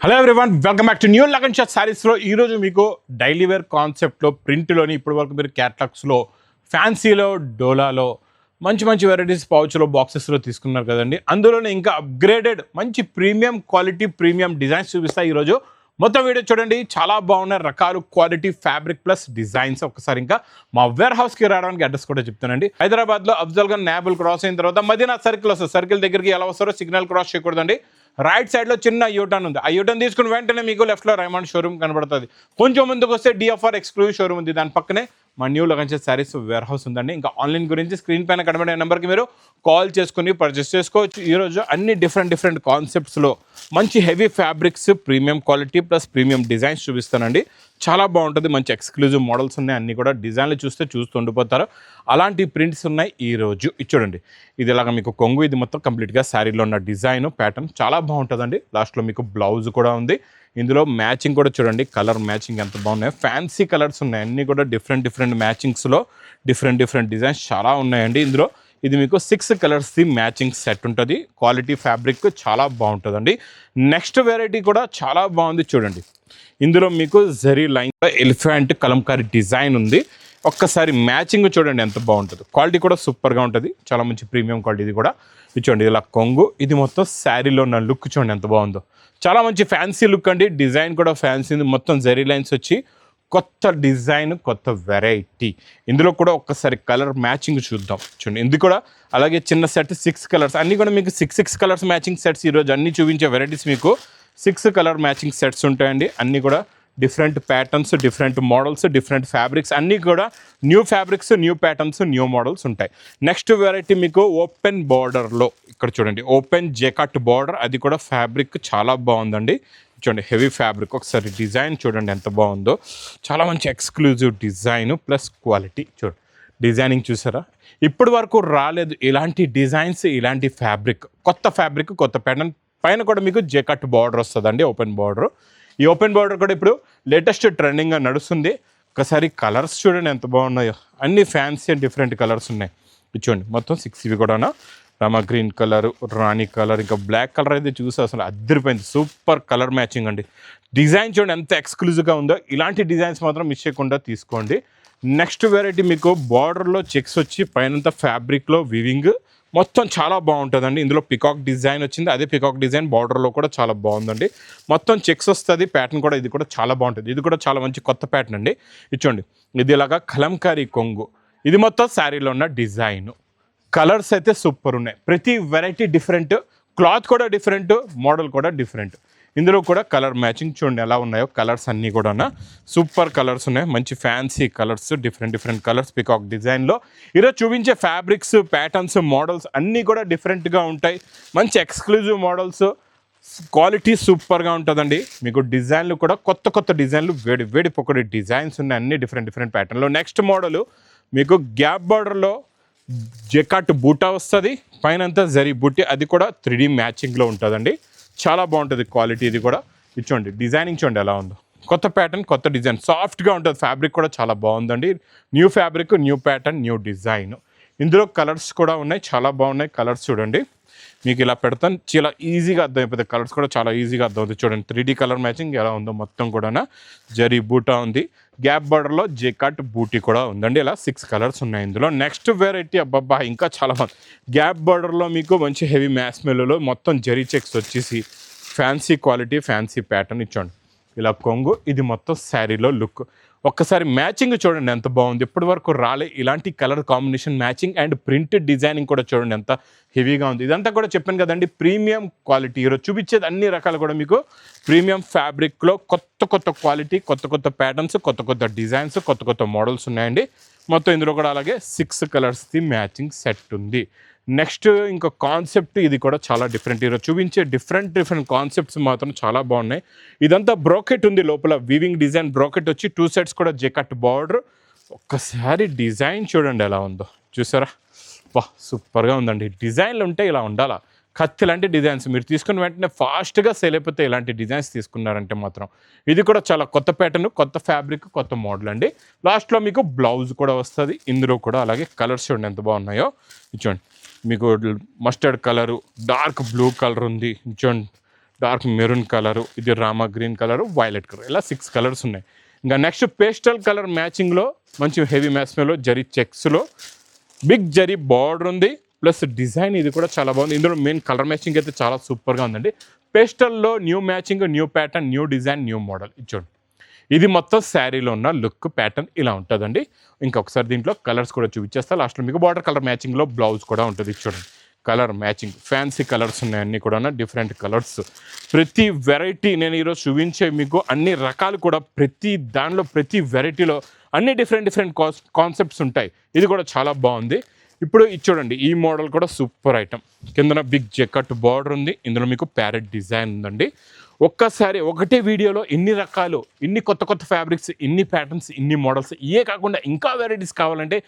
Hello everyone, welcome back to new లగన్ shot శారీస్లో ఈరోజు మీకు డైలీ వేర్ కాన్సెప్ట్లో ప్రింట్లోని ఇప్పటి వరకు మీరు క్యాట్లాగ్స్లో ఫ్యాన్సీలో డోలాలో మంచి మంచి వెరైటీస్ పౌచ్లో బాక్సెస్లో తీసుకున్నారు కదండి. అందులోనే ఇంకా అప్గ్రేడెడ్ మంచి ప్రీమియం క్వాలిటీ ప్రీమియం డిజైన్స్ చూపిస్తా ఈరోజు. మొత్తం వీడియో చూడండి, చాలా బాగున్నాయి రకాలు, క్వాలిటీ, ఫ్యాబ్రిక్ ప్లస్ డిజైన్స్. ఒకసారి ఇంకా మా వేర్ హౌస్కి రావడానికి అడ్రస్ కూడా చెప్తానండి. హైదరాబాద్లో అఫ్జల్గా నాబుల్ క్రాస్ అయిన తర్వాత మదీనా సర్కిల్ వస్తుంది. సర్కిల్ దగ్గరికి ఎలా వస్తారో సిగ్నల్ క్రాస్ చేయకూడదండి. రైట్ సైడ్లో చిన్న యూటర్న్ ఉంది. ఆ యూటర్న్ తీసుకుని వెంటనే మీకు లెఫ్ట్లో రైమండ్ షోరూమ్ కనబడుతుంది. కొంచెం ముందుకు వస్తే డిఎఫ్ఆర్ ఎక్స్క్లూజివ్ షోరూమ్ ఉంది. దాని పక్కనే మా న్యూ లగన్ షాట్ శారీస్ వేర్ హౌస్ ఉందండి. ఇంకా ఆన్లైన్ గురించి స్క్రీన్ పైన కనబడే నెంబర్కి మీరు కాల్ చేసుకుని పర్చేస్ చేసుకోవచ్చు. ఈరోజు అన్ని డిఫరెంట్ కాన్సెప్ట్స్లో మంచి heavy fabrics, premium quality plus premium designs చూపిస్తానండి. చాలా బాగుంటుంది. మంచి ఎక్స్క్లూజివ్ మోడల్స్ ఉన్నాయి. అన్నీ కూడా డిజైన్లు చూస్తూ ఉండిపోతారు. అలాంటి ప్రింట్స్ ఉన్నాయి ఈరోజు. ఇది చూడండి, ఇది ఇలాగ మీకు కొంగు, ఇది మొత్తం కంప్లీట్గా శారీలో ఉన్న డిజైన్ ప్యాటర్న్ చాలా బాగుంటుందండి. లాస్ట్లో మీకు బ్లౌజ్ కూడా ఉంది. ఇందులో మ్యాచింగ్ కూడా చూడండి, కలర్ మ్యాచింగ్ ఎంత బాగున్నాయి. ఫ్యాన్సీ కలర్స్ ఉన్నాయి. అన్నీ కూడా డిఫరెంట్ మ్యాచింగ్స్లో డిఫరెంట్ డిజైన్స్ చాలా ఉన్నాయండి. ఇందులో ఇది మీకు 6 కలర్స్ది మ్యాచింగ్ సెట్ ఉంటుంది. క్వాలిటీ ఫ్యాబ్రిక్ చాలా బాగుంటుందండి. నెక్స్ట్ వెరైటీ కూడా చాలా బాగుంది చూడండి. ఇందులో మీకు zari line elephant Kalamkari design ఉంది. ఒక్కసారి మ్యాచింగ్ చూడండి ఎంత బాగుంటుంది. క్వాలిటీ కూడా సూపర్గా ఉంటుంది. చాలా మంచి ప్రీమియం క్వాలిటీ. ఇది కూడా ఇది చూడండి, ఇలా కొంగు, ఇది మొత్తం శారీలో ఉన్న లుక్ చూడండి ఎంత బాగుందో. చాలా మంచి ఫ్యాన్సీ లుక్ అండి. డిజైన్ కూడా ఫ్యాన్సీ, మొత్తం జరీ లైన్స్ వచ్చి కొత్త డిజైన్, కొత్త వెరైటీ. ఇందులో కూడా ఒక్కసారి కలర్ మ్యాచింగ్ చూద్దాం చూడండి. ఇది కూడా అలాగే చిన్న సెట్ 6 కలర్స్, అన్నీ కూడా మీకు 6 కలర్స్ మ్యాచింగ్ సెట్స్. ఈరోజు అన్నీ చూపించే వెరైటీస్ మీకు 6 కలర్ మ్యాచింగ్ సెట్స్ ఉంటాయండి. అన్నీ కూడా different patterns, different models, different fabrics, అన్నీ కూడా new fabrics, new patterns, new models ఉంటాయి. నెక్స్ట్ వెరైటీ మీకు ఓపెన్ బార్డర్లో, ఇక్కడ చూడండి ఓపెన్ జెకాట్ బార్డర్, అది కూడా ఫ్యాబ్రిక్ చాలా బాగుందండి. చూడండి హెవీ ఫ్యాబ్రిక్. ఒకసారి డిజైన్ చూడండి ఎంత బాగుందో. చాలా మంచి ఎక్స్క్లూజివ్ డిజైన్ ప్లస్ క్వాలిటీ. చూడండి డిజైనింగ్ చూసారా, ఇప్పటి వరకు రాలేదు ఇలాంటి డిజైన్స్, ఇలాంటి ఫ్యాబ్రిక్. కొత్త ఫ్యాబ్రిక్, కొత్త ప్యాటర్న్. పైన కూడా మీకు జెకాట్ బార్డర్ వస్తుందండి, ఓపెన్ బార్డర్. ఈ ఓపెన్ బార్డర్ కూడా ఇప్పుడు లేటెస్ట్ ట్రెండింగ్గా నడుస్తుంది. ఒకసారి కలర్స్ చూడండి ఎంత బాగున్నాయో. అన్ని ఫ్యాన్సీ అండ్ డిఫరెంట్ కలర్స్ ఉన్నాయి. ఇది చూడండి మొత్తం 6 ఇవి కూడా రామా గ్రీన్ కలర్, రాణి కలర్, ఇంకా బ్లాక్ కలర్ అయితే చూసి అసలు అద్దరిపోయింది. సూపర్ కలర్ మ్యాచింగ్ అండి. డిజైన్ చూడండి ఎంత ఎక్స్క్లూజివ్గా ఉందో. ఇలాంటి డిజైన్స్ మాత్రం మిస్ చేయకుండా తీసుకోండి. నెక్స్ట్ వెరైటీ మీకు బార్డర్లో చెక్స్ వచ్చి పైనంతా ఫ్యాబ్రిక్లో వివింగ్ మొత్తం చాలా బాగుంటుందండి. ఇందులో పికాక్ డిజైన్ వచ్చింది. అదే పికాక్ డిజైన్ బార్డర్లో కూడా చాలా బాగుందండి. మొత్తం చెక్స్ వస్తుంది. ప్యాటర్న్ కూడా ఇది కూడా చాలా బాగుంటుంది. ఇది కూడా చాలా మంచి కొత్త ప్యాటర్న్ అండి. ఇచ్చోండి, ఇది ఇలాగా కలంకారీ కొంగు. ఇది మొత్తం శారీలో ఉన్న డిజైన్. కలర్స్ అయితే సూపర్ ఉన్నాయి. ప్రతి వెరైటీ డిఫరెంట్, క్లాత్ కూడా డిఫరెంట్, మోడల్ కూడా డిఫరెంట్. ఇందులో కూడా కలర్ మ్యాచింగ్ చూడండి ఎలా ఉన్నాయో. కలర్స్ అన్నీ కూడా సూపర్ కలర్స్ ఉన్నాయి. మంచి fancy colours, different colours peacock డిజైన్లో. ఈరోజు చూపించే ఫ్యాబ్రిక్స్, ప్యాటర్న్స్, మోడల్స్ అన్నీ కూడా డిఫరెంట్గా ఉంటాయి. మంచి ఎక్స్క్లూజివ్ మోడల్స్, క్వాలిటీ సూపర్గా ఉంటుందండి. మీకు డిజైన్లు కూడా కొత్త డిజైన్లు, వేడి పొక్కడి డిజైన్స్ ఉన్నాయి. అన్ని డిఫరెంట్ ప్యాటర్న్లో. నెక్స్ట్ మోడల్ మీకు గ్యాప్ బార్డర్లో జెకాట్ బూటా వస్తుంది. పైన అంతా జరీ బుట్టి, అది కూడా 3D మ్యాచింగ్లో ఉంటుందండి. చాలా బాగుంటుంది క్వాలిటీ. ఇది కూడా ఇచ్చోండి డిజైనింగ్ చూడండి ఎలా ఉందో. కొత్త ప్యాటర్న్, కొత్త డిజైన్, సాఫ్ట్గా ఉంటుంది. ఫ్యాబ్రిక్ కూడా చాలా బాగుందండి. New fabric, new pattern, new design. ఇందులో కలర్స్ కూడా ఉన్నాయి, చాలా బాగున్నాయి. కలర్స్ చూడండి, మీకు ఇలా పెడతాను చాలా ఈజీగా అర్థమైపోతుంది. కలర్స్ కూడా చాలా ఈజీగా అర్థమవుతుంది. చూడండి 3D కలర్ మ్యాచింగ్ ఎలా ఉందో. మొత్తం కూడా జరీ బూటా ఉంది. గ్యాప్ బార్డర్లో జెకాట్ బూటీ కూడా ఉందండి. ఇలా 6 కలర్స్ ఉన్నాయి ఇందులో. నెక్స్ట్ వెరైటీ అబ్బబ్బా ఇంకా చాలా మంది. గ్యాప్ బార్డర్లో మీకు మంచి హెవీ మ్యాస్మెల్లో మొత్తం జరీ చెక్స్ వచ్చేసి ఫ్యాన్సీ క్వాలిటీ, ఫ్యాన్సీ ప్యాటర్న్. ఇచ్చోండి ఇలా కొంగు, ఇది మొత్తం శారీలో లుక్. ఒక్కసారి మ్యాచింగ్ చూడండి ఎంత బాగుంది. ఇప్పటి వరకు రాలే ఇలాంటి colour combination matching and print designing కూడా చూడండి ఎంత హెవీగా ఉంది. ఇదంతా కూడా చెప్పాను కదండి ప్రీమియం క్వాలిటీ. ఈరోజు చూపించేది అన్ని రకాలు కూడా మీకు ప్రీమియం ఫ్యాబ్రిక్లో కొత్త క్వాలిటీ, కొత్త ప్యాటర్న్స్, కొత్త డిజైన్స్, కొత్త మోడల్స్ ఉన్నాయండి. మొత్తం ఇందులో కూడా అలాగే 6 కలర్స్ది మ్యాచింగ్ సెట్ ఉంది. నెక్స్ట్ ఇంకో కాన్సెప్ట్, ఇది కూడా చాలా డిఫరెంట్. ఈరోజు చూపించే డిఫరెంట్ కాన్సెప్ట్స్ మాత్రం చాలా బాగున్నాయి. ఇదంతా బ్రోకెట్ ఉంది లోపల, వీవింగ్ డిజైన్ బ్రోకెట్ వచ్చి 2 సెట్స్ కూడా జెకాట్ బార్డర్. ఒక్కసారి డిజైన్ చూడండి ఎలా ఉందో. చూసారా, వా సూపర్గా ఉందండి. డిజైన్లు ఉంటే ఇలా ఉండాలా. కత్తి లాంటి డిజైన్స్ మీరు తీసుకున్న వెంటనే ఫాస్ట్గా సేల్ అయిపోతే ఇలాంటి డిజైన్స్ తీసుకున్నారంటే మాత్రం. ఇది కూడా చాలా కొత్త ప్యాటర్న్, కొత్త ఫ్యాబ్రిక్, కొత్త మోడల్ అండి. లాస్ట్లో మీకు బ్లౌజ్ కూడా వస్తుంది. ఇందులో కూడా అలాగే కలర్స్ చూడండి ఎంత బాగున్నాయో. చూడండి మీకు mustard colour, dark blue colour ఉంది. చూడండి డార్క్ మెరూన్ కలరు, ఇది Rama green colour, violet colour, ఇలా 6 కలర్స్ ఉన్నాయి. ఇంకా నెక్స్ట్ పేస్టల్ కలర్ మ్యాచింగ్లో మంచి హెవీ మ్యాచ్లో జరీ చెక్స్లో బిగ్ జరీ బార్డర్ ఉంది, ప్లస్ డిజైన్ ఇది కూడా చాలా బాగుంది. ఇందులో మెయిన్ కలర్ మ్యాచింగ్ అయితే చాలా సూపర్గా ఉందండి. పేస్టల్లో new matching, new pattern, new design, new model. ఇచ్చోండి, ఇది మొత్తం శారీలో ఉన్న లుక్ ప్యాటర్న్ ఇలా ఉంటుందండి. ఇంకొకసారి దీంట్లో కలర్స్ కూడా చూపించేస్తా. లాస్ట్లో మీకు బార్డర్ కలర్ మ్యాచింగ్లో బ్లౌజ్ కూడా ఉంటుంది. చూడండి, కలర్ మ్యాచింగ్ ఫ్యాన్సీ కలర్స్ ఉన్నాయి, అన్నీ కూడా డిఫరెంట్ కలర్స్. ప్రతి వెరైటీ నేను ఈరోజు చూపించే మీకు అన్ని రకాలు కూడా ప్రతి దానిలో ప్రతి వెరైటీలో అన్ని డిఫరెంట్ కాన్సెప్ట్స్ ఉంటాయి. ఇది కూడా చాలా బాగుంది. ఇప్పుడు ఇది చూడండి, ఈ మోడల్ కూడా సూపర్ ఐటమ్. కిందన బిగ్ జెకట్ బార్డర్ ఉంది, ఇందులో మీకు ప్యారెట్ డిజైన్ ఉందండి. ఒక్కసారి ఒకటే వీడియోలో ఇన్ని రకాలు, ఇన్ని కొత్త ఫ్యాబ్రిక్స్, ఇన్ని ప్యాటర్న్స్, ఇన్ని మోడల్స్, ఇవే కాకుండా ఇంకా వెరైటీస్ కావాలంటే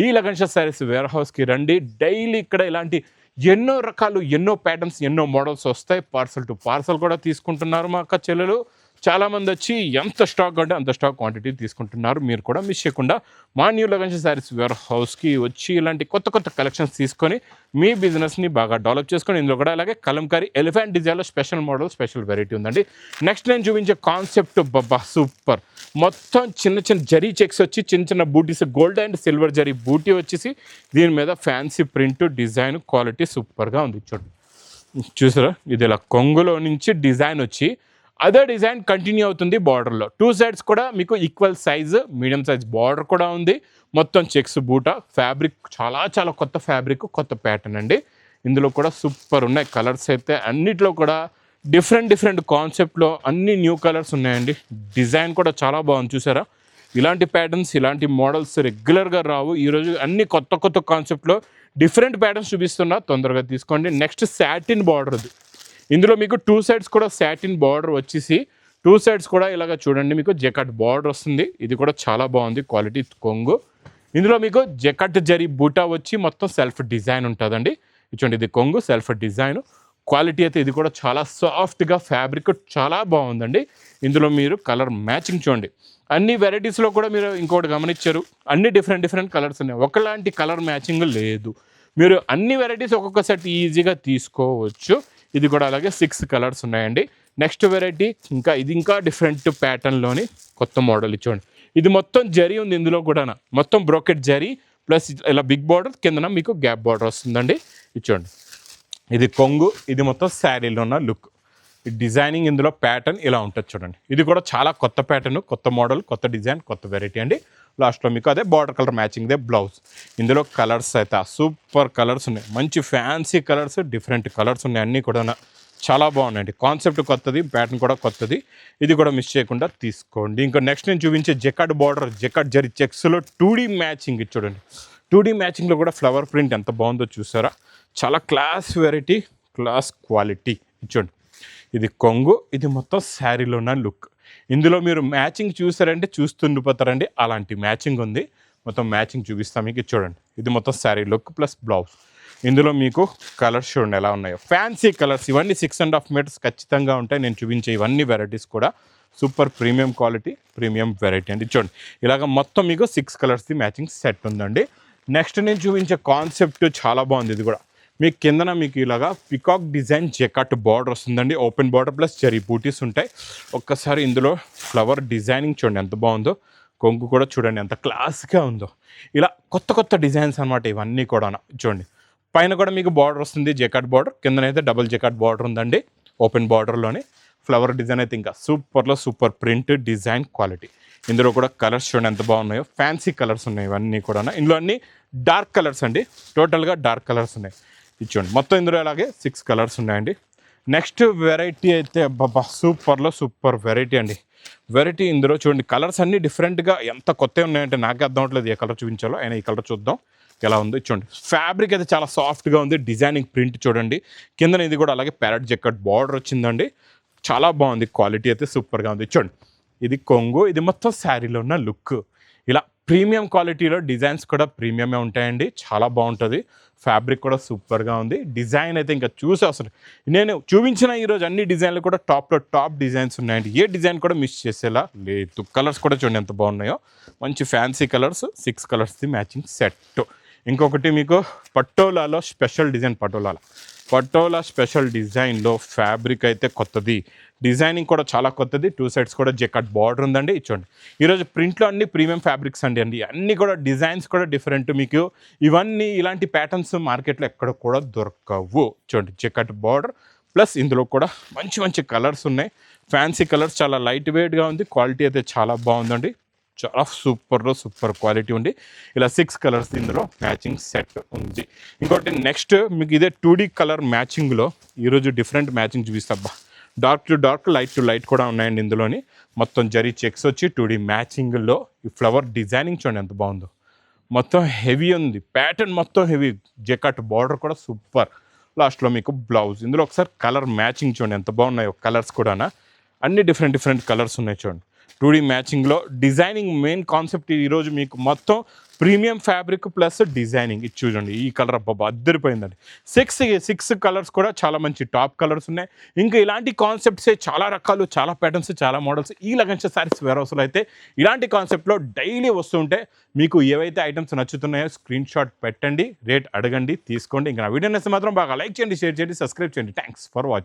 ఈ లగన్ షా శారీస్ వేర్ హౌస్కి రండి. డైలీ ఇక్కడ ఇలాంటి ఎన్నో రకాలు, ఎన్నో ప్యాటర్న్స్, ఎన్నో మోడల్స్ వస్తాయి. పార్సల్ టు పార్సల్ కూడా తీసుకుంటున్నారు మా అక్క చెల్లెలు. చాలామంది వచ్చి ఎంత స్టాక్ అంటే అంత స్టాక్ క్వాంటిటీ తీసుకుంటున్నారు. మీరు కూడా మిస్ చేయకుండా మా న్యూ లగన్ షా శారీస్ వేర్ హౌస్కి వచ్చి ఇలాంటి కొత్త కలెక్షన్స్ తీసుకొని మీ బిజినెస్ని బాగా డెవలప్ చేసుకొని, ఇందులో కూడా అలాగే కలంకారీ ఎలిఫెంట్ డిజైన్లో స్పెషల్ మోడల్, స్పెషల్ వెరైటీ ఉందండి. నెక్స్ట్ నేను చూపించే కాన్సెప్ట్ బాబా సూపర్. మొత్తం చిన్న జరీ చెక్స్ వచ్చి చిన్న బూటీస్, గోల్డ్ అండ్ సిల్వర్ జరీ బూటీ వచ్చేసి దీని మీద ఫ్యాన్సీ ప్రింట్, డిజైన్, క్వాలిటీ సూపర్గా ఉంది. చూడండి, చూసారా, ఇది ఇలా కొంగులో నుంచి డిజైన్ వచ్చి అదే డిజైన్ కంటిన్యూ అవుతుంది బార్డర్లో. 2 సైడ్స్ కూడా మీకు equal size, medium size border కూడా ఉంది. మొత్తం చెక్స్ బూట, ఫ్యాబ్రిక్ చాలా కొత్త ఫ్యాబ్రిక్, కొత్త ప్యాటర్న్ అండి. ఇందులో కూడా సూపర్ ఉన్నాయి కలర్స్ అయితే. అన్నిట్లో కూడా డిఫరెంట్ కాన్సెప్ట్లో అన్ని న్యూ కలర్స్ ఉన్నాయండి. డిజైన్ కూడా చాలా బాగుంది. చూసారా, ఇలాంటి ప్యాటర్న్స్, ఇలాంటి మోడల్స్ రెగ్యులర్గా రావు. ఈరోజు అన్ని కొత్త కాన్సెప్ట్లో డిఫరెంట్ ప్యాటర్న్స్ చూపిస్తున్నా, తొందరగా తీసుకోండి. Next satin border. ఇందులో మీకు 2 సైడ్స్ కూడా సాటిన్ బార్డర్ వచ్చేసి 2 సైడ్స్ కూడా ఇలాగ చూడండి, మీకు జెకట్ బార్డర్ వస్తుంది. ఇది కూడా చాలా బాగుంది, క్వాలిటీ కొంగు. ఇందులో మీకు జెకట్ జరీ బూటా వచ్చి మొత్తం సెల్ఫ్ డిజైన్ ఉంటుందండి. చూడండి, ఇది కొంగు, సెల్ఫ్ డిజైన్. క్వాలిటీ అయితే ఇది కూడా చాలా సాఫ్ట్గా, ఫ్యాబ్రిక్ చాలా బాగుందండి. ఇందులో మీరు కలర్ మ్యాచింగ్ చూడండి. అన్ని వెరైటీస్లో కూడా మీరు ఇంకోటి గమనించారు, అన్ని డిఫరెంట్ కలర్స్ ఉన్నాయి. ఒకలాంటి కలర్ మ్యాచింగ్ లేదు. మీరు అన్ని వెరైటీస్ ఒక్కొక్క సెట్ ఈజీగా తీసుకోవచ్చు. ఇది కూడా అలాగే 6 కలర్స్ ఉన్నాయండి. నెక్స్ట్ వెరైటీ ఇంకా డిఫరెంట్ ప్యాటర్న్లోని కొత్త మోడల్ చూడండి. ఇది మొత్తం జరీ ఉంది, ఇందులో కూడా మొత్తం బ్రోకెట్ జరీ ప్లస్ ఇలా బిగ్ బార్డర్, కిందన మీకు గ్యాప్ బార్డర్ వస్తుందండి. ఇది చూడండి, ఇది కొంగు, ఇది మొత్తం శారీలో ఉన్న లుక్. ఈ డిజైనింగ్ ఇందులో ప్యాటర్న్ ఇలా ఉంటుంది చూడండి. ఇది కూడా చాలా కొత్త ప్యాటర్న్, కొత్త మోడల్, కొత్త డిజైన్, కొత్త వెరైటీ అండి. లాస్ట్లో మీకు అదే బార్డర్ కలర్ మ్యాచింగ్దే బ్లౌజ్. ఇందులో కలర్స్ అయితే సూపర్ కలర్స్ ఉన్నాయి, మంచి ఫ్యాన్సీ కలర్స్, డిఫరెంట్ కలర్స్ ఉన్నాయి. అన్నీ కూడా చాలా బాగున్నాయండి. కాన్సెప్ట్ కొత్తది, ప్యాటర్న్ కూడా కొత్తది. ఇది కూడా మిస్ చేయకుండా తీసుకోండి. ఇంకా నెక్స్ట్ నేను చూపించే జెకట్ బార్డర్, జెకట్ జరీ చెక్స్లో 2D మ్యాచింగ్ చూడండి. 2D మ్యాచింగ్లో కూడా ఫ్లవర్ ప్రింట్ ఎంత బాగుందో చూసారా. చాలా క్లాస్ వెరైటీ, క్లాస్ క్వాలిటీ. చూడండి, ఇది కొంగు, ఇది మొత్తం శారీలో ఉన్న లుక్. ఇందులో మీరు మ్యాచింగ్ చూసారంటే చూస్తుండిపోతారండి, అలాంటి మ్యాచింగ్ ఉంది. మొత్తం మ్యాచింగ్ చూపిస్తాం మీకు. చూడండి, ఇది మొత్తం శారీ లుక్ ప్లస్ బ్లౌజ్. ఇందులో మీకు కలర్స్ చూడండి ఎలా ఉన్నాయో, ఫ్యాన్సీ కలర్స్. ఇవన్నీ 6.5 మీటర్స్ ఖచ్చితంగా ఉంటాయి. నేను చూపించే ఇవన్నీ వెరైటీస్ కూడా super premium quality, premium variety అండి. చూడండి, ఇలాగ మొత్తం మీకు 6 కలర్స్ది మ్యాచింగ్ సెట్ ఉందండి. నెక్స్ట్ నేను చూపించే కాన్సెప్ట్ చాలా బాగుంది. ఇది కూడా మీకు కిందన మీకు ఇలాగా పికాక్ డిజైన్ జెకట్ బార్డర్ వస్తుందండి. ఓపెన్ బార్డర్ ప్లస్ జరీ బూటీస్ ఉంటాయి. ఒక్కసారి ఇందులో ఫ్లవర్ డిజైనింగ్ చూడండి ఎంత బాగుందో. కొంగు కూడా చూడండి ఎంత క్లాస్గా ఉందో. ఇలా కొత్త డిజైన్స్ అనమాట ఇవన్నీ కూడా. చూడండి, పైన కూడా మీకు బార్డర్ వస్తుంది, జెకట్ బార్డర్. కిందనైతే డబుల్ జెకట్ బార్డర్ ఉందండి. ఓపెన్ బార్డర్లోనే ఫ్లవర్ డిజైన్ అయితే ఇంకా సూపర్ ప్రింట్, డిజైన్, క్వాలిటీ. ఇందులో కూడా కలర్స్ చూడండి ఎంత బాగున్నాయో. ఫ్యాన్సీ కలర్స్ ఉన్నాయి ఇవన్నీ కూడా. ఇందులో అన్ని డార్క్ కలర్స్ అండి, టోటల్గా డార్క్ కలర్స్ ఉన్నాయి. ఇది చూడండి, మొత్తం ఇందులో అలాగే 6 కలర్స్ ఉన్నాయండి. నెక్స్ట్ వెరైటీ అయితే బాబా సూపర్ వెరైటీ అండి. వెరైటీ ఇందులో చూడండి, కలర్స్ అన్నీ డిఫరెంట్గా ఎంత కొత్తగా ఉన్నాయంటే నాకే అర్థం అవ్వట్లేదు ఏ కలర్ చూపించాలో. అయినా ఈ కలర్ చూద్దాం ఎలా ఉంది. చూడండి, ఫ్యాబ్రిక్ అయితే చాలా సాఫ్ట్గా ఉంది. డిజైనింగ్ ప్రింట్ చూడండి. కిందన ఇది కూడా అలాగే ప్యారెట్ జెకట్ బార్డర్ వచ్చిందండి. చాలా బాగుంది, క్వాలిటీ అయితే సూపర్గా ఉంది. చూడండి, ఇది కొంగు, ఇది మొత్తం శారీలో ఉన్న లుక్. ఇలా ప్రీమియం క్వాలిటీలో డిజైన్స్ కూడా ప్రీమియమే ఉంటాయండి. చాలా బాగుంటుంది. ఫ్యాబ్రిక్ కూడా సూపర్గా ఉంది. డిజైన్ అయితే ఇంకా చూసి అసలు నేను చూపించిన ఈరోజు అన్ని డిజైన్లు కూడా టాప్ డిజైన్స్ ఉన్నాయండి. ఏ డిజైన్ కూడా మిస్ చేసేలా లేదు. కలర్స్ కూడా చూడండి ఎంత బాగున్నాయో. మంచి ఫ్యాన్సీ కలర్స్, 6 కలర్స్ది మ్యాచింగ్ సెట్. ఇంకొకటి మీకు పటోలాలో స్పెషల్ డిజైన్, పటోలా స్పెషల్ డిజైన్లో ఫ్యాబ్రిక్ అయితే కొత్తది, డిజైనింగ్ కూడా చాలా కొత్తది, 2 సైడ్స్ కూడా జెకట్ బార్డర్ ఉందండి. చూడండి ఈరోజు ప్రింట్లో అన్ని ప్రీమియం ఫ్యాబ్రిక్స్ అండి అన్నీ కూడా డిజైన్స్ కూడా డిఫరెంట్. మీకు ఇవన్నీ ఇలాంటి ప్యాటర్న్స్ మార్కెట్లో ఎక్కడ కూడా దొరకవు. చూడండి జెకట్ బార్డర్ ప్లస్ ఇందులో కూడా మంచి మంచి కలర్స్ ఉన్నాయి, ఫ్యాన్సీ కలర్స్, చాలా లైట్ వెయిట్గా ఉంది, క్వాలిటీ అయితే చాలా బాగుందండి, చాలా సూపర్ క్వాలిటీ ఉంది. ఇలా 6 కలర్స్ ఇందులో మ్యాచింగ్ సెట్ ఉంది. ఇంకోటి నెక్స్ట్ మీకు ఇదే 2D కలర్ మ్యాచింగ్లో ఈరోజు డిఫరెంట్ మ్యాచింగ్ చూపిస్తాబ్బా. Dark to dark, light to light కూడా ఉన్నాయండి ఇందులోని. మొత్తం జరీ చెక్స్ వచ్చి 2D మ్యాచింగ్లో ఈ ఫ్లవర్ డిజైనింగ్ చూడండి ఎంత బాగుందో, మొత్తం హెవీ ఉంది, ప్యాటర్న్ మొత్తం హెవీ, జెకట్ బార్డర్ కూడా సూపర్. లాస్ట్లో మీకు బ్లౌజ్. ఇందులో ఒకసారి కలర్ మ్యాచింగ్ చూడండి ఎంత బాగున్నాయో కలర్స్ కూడా, అన్ని డిఫరెంట్ కలర్స్ ఉన్నాయి చూడండి. 2D మ్యాచింగ్లో డిజైనింగ్ మెయిన్ కాన్సెప్ట్ ఈరోజు మీకు మొత్తం ప్రీమియం ఫ్యాబ్రిక్ ప్లస్ డిజైనింగ్. ఇది చూడండి ఈ కలర్ అబ్బా అద్దరిపోయిందండి. 6 కలర్స్ కూడా చాలా మంచి టాప్ కలర్స్ ఉన్నాయి. ఇంకా ఇలాంటి కాన్సెప్ట్సే చాలా రకాలు, చాలా ప్యాటర్న్స్, చాలా మోడల్స్ ఈ లగన్షా శారీస్ వేర్ హౌస్లో అయితే ఇలాంటి కాన్సెప్ట్లో డైలీ వస్తుంటే మీకు ఏవైతే ఐటమ్స్ నచ్చుతున్నాయో స్క్రీన్ షాట్ పెట్టండి, రేట్ అడగండి, తీసుకోండి. ఇంకా నా వీడియో నచ్చితే మాత్రం బాగా లైక్ చేయండి, షేర్ చేయండి, సబ్స్క్రైబ్ చేయండి. Thanks for watching.